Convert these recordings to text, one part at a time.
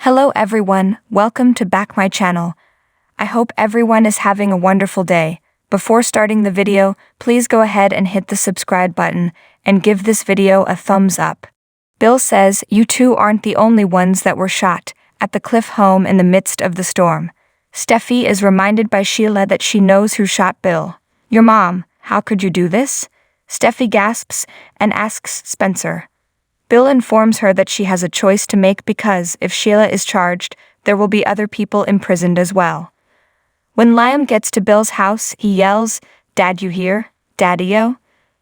Hello everyone, welcome to back my channel. I hope everyone is having a wonderful day. Before starting the video, please go ahead and hit the subscribe button and give this video a thumbs up. Bill says you two aren't the only ones that were shot at the Cliff home in the midst of the storm. Steffy is reminded by Sheila that she knows who shot Bill. Your mom, how could you do this? Steffy gasps and asks Spencer. Bill informs her that she has a choice to make because, if Sheila is charged, there will be other people imprisoned as well. When Liam gets to Bill's house, he yells, "Dad, you hear? Daddy-o?"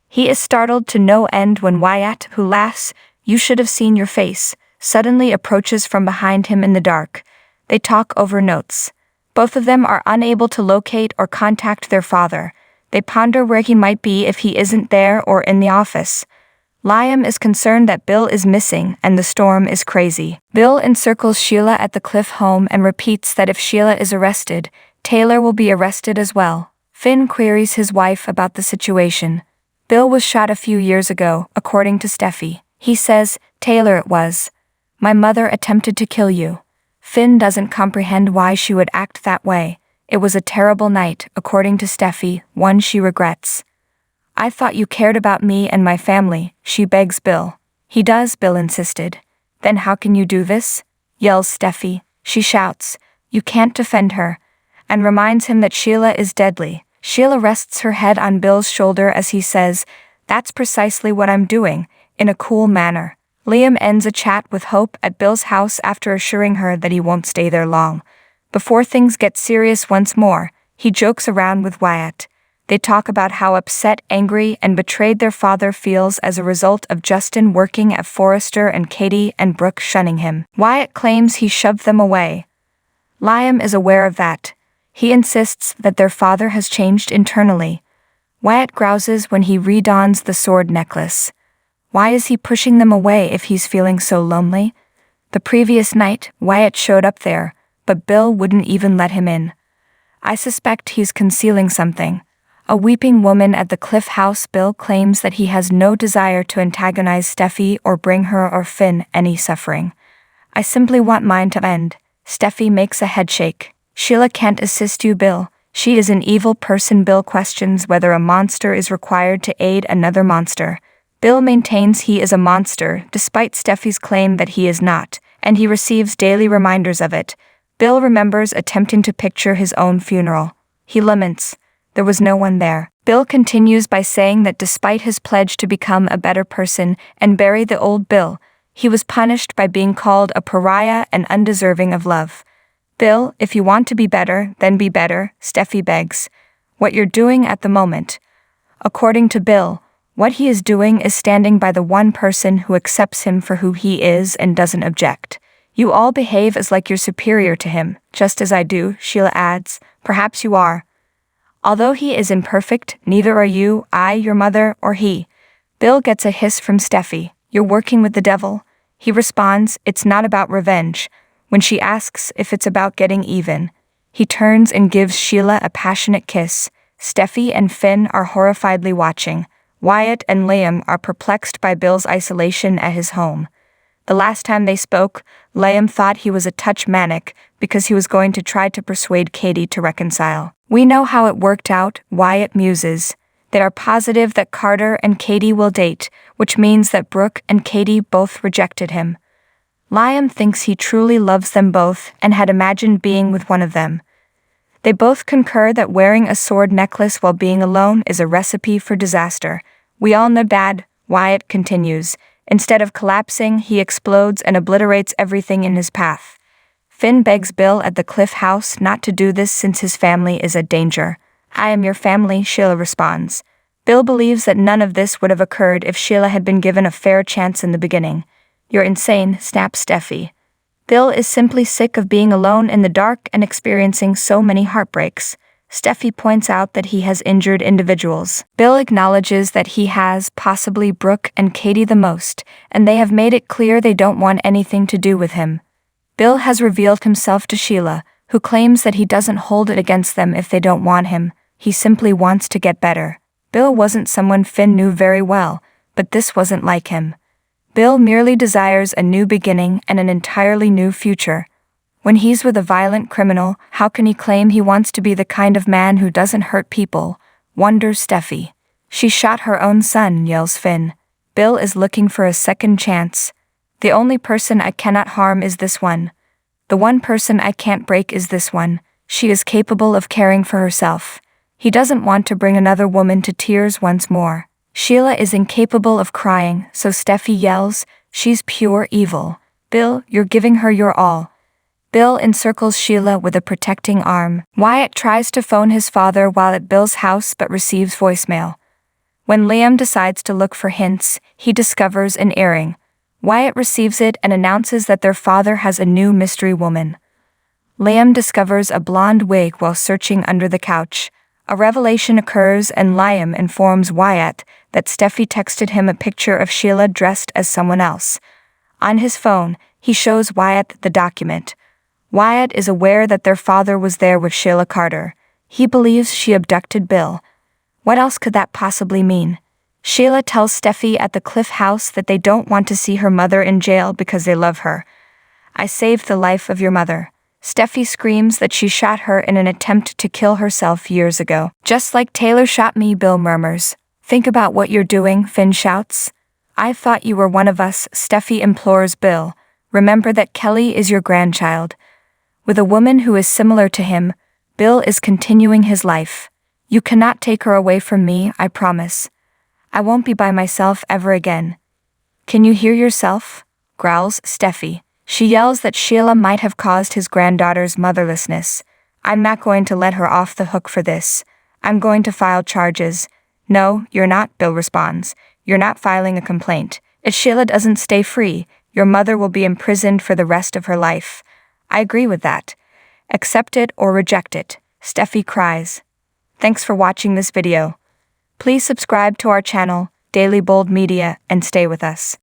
He is startled to no end when Wyatt, who laughs, "You should have seen your face," suddenly approaches from behind him in the dark. They talk over notes. Both of them are unable to locate or contact their father. They ponder where he might be if he isn't there or in the office. Liam is concerned that Bill is missing and the storm is crazy. Bill encircles Sheila at the Cliff home and repeats that if Sheila is arrested, Taylor will be arrested as well. Finn queries his wife about the situation. Bill was shot a few years ago, according to Steffy. He says, "Taylor it was. My mother attempted to kill you." Finn doesn't comprehend why she would act that way. It was a terrible night, according to Steffy, one she regrets. "I thought you cared about me and my family," she begs Bill. "He does," Bill insisted. "Then how can you do this?" yells Steffy. She shouts, "You can't defend her," and reminds him that Sheila is deadly. Sheila rests her head on Bill's shoulder as he says, "That's precisely what I'm doing," in a cool manner. Liam ends a chat with Hope at Bill's house after assuring her that he won't stay there long. Before things get serious once more, he jokes around with Wyatt. They talk about how upset, angry, and betrayed their father feels as a result of Justin working at Forrester and Katie and Brooke shunning him. Wyatt claims he shoved them away. Liam is aware of that. He insists that their father has changed internally. Wyatt grouses when he redons the sword necklace. Why is he pushing them away if he's feeling so lonely? The previous night, Wyatt showed up there, but Bill wouldn't even let him in. I suspect he's concealing something. A weeping woman at the Cliff house. Bill claims that he has no desire to antagonize Steffy or bring her or Finn any suffering. "I simply want mine to end." Steffy makes a headshake. "Sheila can't assist you, Bill. She is an evil person." Bill questions whether a monster is required to aid another monster. Bill maintains he is a monster, despite Steffy's claim that he is not, and he receives daily reminders of it. Bill remembers attempting to picture his own funeral. He laments, "There was no one there." Bill continues by saying that despite his pledge to become a better person and bury the old Bill, he was punished by being called a pariah and undeserving of love. "Bill, if you want to be better, then be better," Steffy begs. "What you're doing at the moment." According to Bill, what he is doing is standing by the one person who accepts him for who he is and doesn't object. "You all behave as like you're superior to him, just as I do," Sheila adds. "Perhaps you are. Although he is imperfect, neither are you, I, your mother, or he." Bill gets a hiss from Steffy. "You're working with the devil." He responds, "It's not about revenge." When she asks if it's about getting even, he turns and gives Sheila a passionate kiss. Steffy and Finn are horrifiedly watching. Wyatt and Liam are perplexed by Bill's isolation at his home. The last time they spoke, Liam thought he was a touch manic because he was going to try to persuade Katie to reconcile. "We know how it worked out," Wyatt muses. "They are positive that Carter and Katie will date, which means that Brooke and Katie both rejected him." Liam thinks he truly loves them both and had imagined being with one of them. They both concur that wearing a sword necklace while being alone is a recipe for disaster. "We all know Dad," Wyatt continues. Instead of collapsing, he explodes and obliterates everything in his path. Finn begs Bill at the Cliff house not to do this since his family is at danger. "I am your family," Sheila responds. Bill believes that none of this would have occurred if Sheila had been given a fair chance in the beginning. "You're insane," snaps Steffy. Bill is simply sick of being alone in the dark and experiencing so many heartbreaks. Steffy points out that he has injured individuals. Bill acknowledges that he has, possibly Brooke and Katie the most, and they have made it clear they don't want anything to do with him. Bill has revealed himself to Sheila, who claims that he doesn't hold it against them if they don't want him. He simply wants to get better. Bill wasn't someone Finn knew very well, but this wasn't like him. Bill merely desires a new beginning and an entirely new future. When he's with a violent criminal, how can he claim he wants to be the kind of man who doesn't hurt people? Wonders Steffy. She shot her own son, yells Finn. Bill is looking for a second chance. The only person I cannot harm is this one. The one person I can't break is this one. She is capable of caring for herself. He doesn't want to bring another woman to tears once more. Sheila is incapable of crying, so Steffy yells, she's pure evil. Bill, you're giving her your all. Bill encircles Sheila with a protecting arm. Wyatt tries to phone his father while at Bill's house but receives voicemail. When Liam decides to look for hints, he discovers an earring. Wyatt receives it and announces that their father has a new mystery woman. Liam discovers a blonde wig while searching under the couch. A revelation occurs and Liam informs Wyatt that Steffy texted him a picture of Sheila dressed as someone else. On his phone, he shows Wyatt the document. Wyatt is aware that their father was there with Sheila Carter. He believes she abducted Bill. What else could that possibly mean? Sheila tells Steffy at the Cliff House that they don't want to see her mother in jail because they love her. I saved the life of your mother. Steffy screams that she shot her in an attempt to kill herself years ago. Just like Taylor shot me, Bill murmurs. Think about what you're doing, Finn shouts. I thought you were one of us, Steffy implores Bill. Remember that Kelly is your grandchild. With a woman who is similar to him, Bill is continuing his life. You cannot take her away from me, I promise. I won't be by myself ever again. Can you hear yourself? Growls Steffy. She yells that Sheila might have caused his granddaughter's motherlessness. I'm not going to let her off the hook for this. I'm going to file charges. No, you're not, Bill responds. You're not filing a complaint. If Sheila doesn't stay free, your mother will be imprisoned for the rest of her life. I agree with that. Accept it or reject it, Steffy cries. Thanks for watching this video. Please subscribe to our channel, Daily Bold Media, and stay with us.